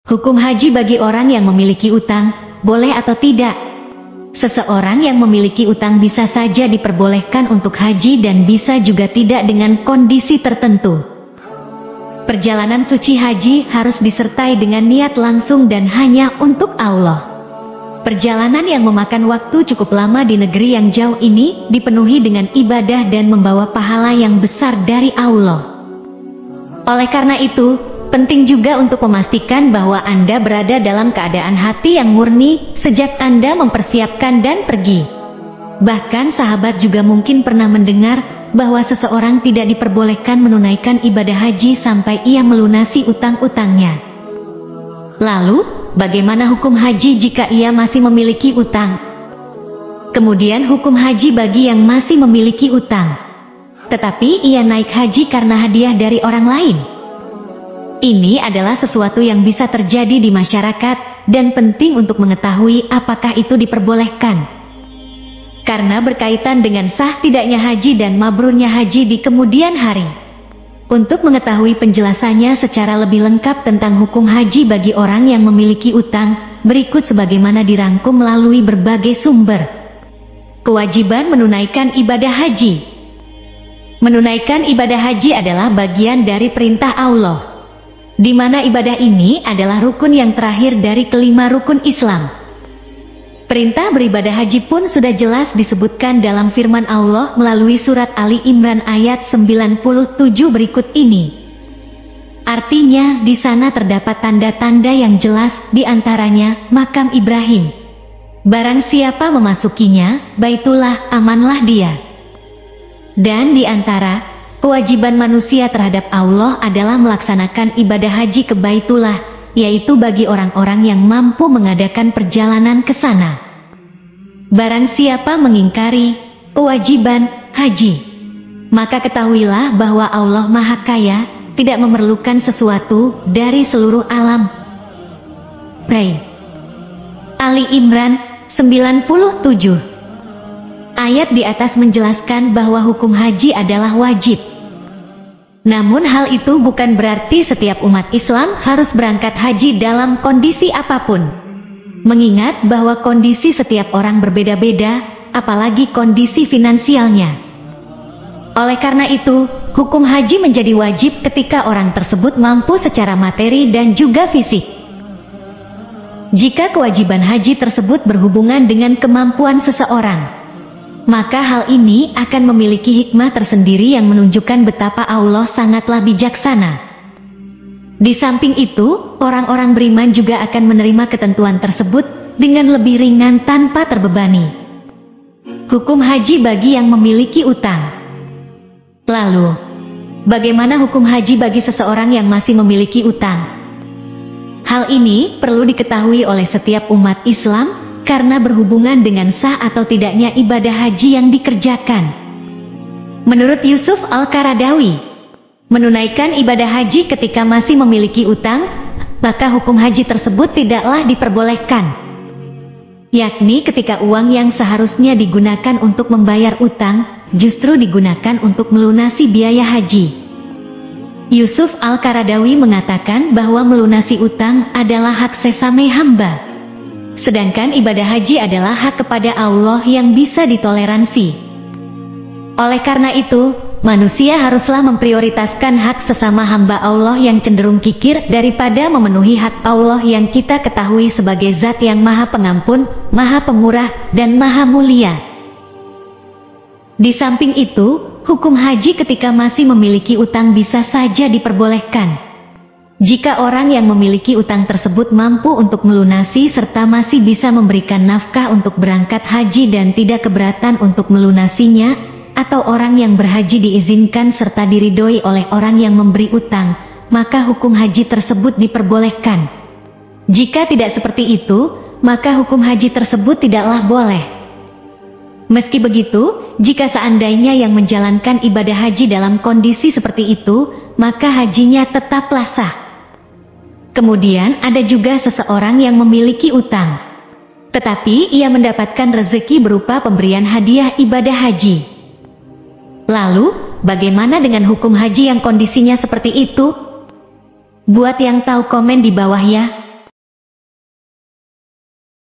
Hukum haji bagi orang yang memiliki utang, boleh atau tidak? Seseorang yang memiliki utang bisa saja diperbolehkan untuk haji dan bisa juga tidak dengan kondisi tertentu. Perjalanan suci haji harus disertai dengan niat langsung dan hanya untuk Allah. Perjalanan yang memakan waktu cukup lama di negeri yang jauh ini dipenuhi dengan ibadah dan membawa pahala yang besar dari Allah. Oleh karena itu, penting juga untuk memastikan bahwa Anda berada dalam keadaan hati yang murni sejak Anda mempersiapkan dan pergi. Bahkan sahabat juga mungkin pernah mendengar bahwa seseorang tidak diperbolehkan menunaikan ibadah haji sampai ia melunasi utang-utangnya. Lalu, bagaimana hukum haji jika ia masih memiliki utang? Kemudian hukum haji bagi yang masih memiliki utang, tetapi ia naik haji karena hadiah dari orang lain. Ini adalah sesuatu yang bisa terjadi di masyarakat, dan penting untuk mengetahui apakah itu diperbolehkan. Karena berkaitan dengan sah tidaknya haji dan mabrurnya haji di kemudian hari. Untuk mengetahui penjelasannya secara lebih lengkap tentang hukum haji bagi orang yang memiliki utang, berikut sebagaimana dirangkum melalui berbagai sumber. Kewajiban menunaikan ibadah haji. Menunaikan ibadah haji adalah bagian dari perintah Allah, di mana ibadah ini adalah rukun yang terakhir dari kelima rukun Islam. Perintah beribadah haji pun sudah jelas disebutkan dalam firman Allah melalui surat Ali Imran ayat 97 berikut ini. Artinya, di sana terdapat tanda-tanda yang jelas, di antaranya makam Ibrahim. Barang siapa memasukinya, baitullah, amanlah dia. Dan di antara kewajiban manusia terhadap Allah adalah melaksanakan ibadah haji ke Baitullah, yaitu bagi orang-orang yang mampu mengadakan perjalanan ke sana. Barang siapa mengingkari kewajiban haji, maka ketahuilah bahwa Allah Maha Kaya, tidak memerlukan sesuatu dari seluruh alam. Pray. Ali Imran 97. Ayat di atas menjelaskan bahwa hukum haji adalah wajib. Namun hal itu bukan berarti setiap umat Islam harus berangkat haji dalam kondisi apapun. Mengingat bahwa kondisi setiap orang berbeda-beda, apalagi kondisi finansialnya. Oleh karena itu, hukum haji menjadi wajib ketika orang tersebut mampu secara materi dan juga fisik. Jika kewajiban haji tersebut berhubungan dengan kemampuan seseorang, maka hal ini akan memiliki hikmah tersendiri yang menunjukkan betapa Allah sangatlah bijaksana. Di samping itu, orang-orang beriman juga akan menerima ketentuan tersebut dengan lebih ringan tanpa terbebani. Hukum haji bagi yang memiliki utang. Lalu, bagaimana hukum haji bagi seseorang yang masih memiliki utang? Hal ini perlu diketahui oleh setiap umat Islam, karena berhubungan dengan sah atau tidaknya ibadah haji yang dikerjakan. Menurut Yusuf Al-Qaradawi, menunaikan ibadah haji ketika masih memiliki utang, maka hukum haji tersebut tidaklah diperbolehkan. Yakni ketika uang yang seharusnya digunakan untuk membayar utang, justru digunakan untuk melunasi biaya haji. Yusuf Al-Qaradawi mengatakan bahwa melunasi utang adalah hak sesame hamba. Sedangkan ibadah haji adalah hak kepada Allah yang bisa ditoleransi. Oleh karena itu, manusia haruslah memprioritaskan hak sesama hamba Allah yang cenderung kikir daripada memenuhi hak Allah yang kita ketahui sebagai zat yang maha pengampun, maha pemurah, dan maha mulia. Di samping itu, hukum haji ketika masih memiliki utang bisa saja diperbolehkan. Jika orang yang memiliki utang tersebut mampu untuk melunasi serta masih bisa memberikan nafkah untuk berangkat haji dan tidak keberatan untuk melunasinya, atau orang yang berhaji diizinkan serta diridhoi oleh orang yang memberi utang, maka hukum haji tersebut diperbolehkan. Jika tidak seperti itu, maka hukum haji tersebut tidaklah boleh. Meski begitu, jika seandainya yang menjalankan ibadah haji dalam kondisi seperti itu, maka hajinya tetaplah sah. Kemudian ada juga seseorang yang memiliki utang, tetapi ia mendapatkan rezeki berupa pemberian hadiah ibadah haji. Lalu, bagaimana dengan hukum haji yang kondisinya seperti itu? Buat yang tahu komen di bawah ya.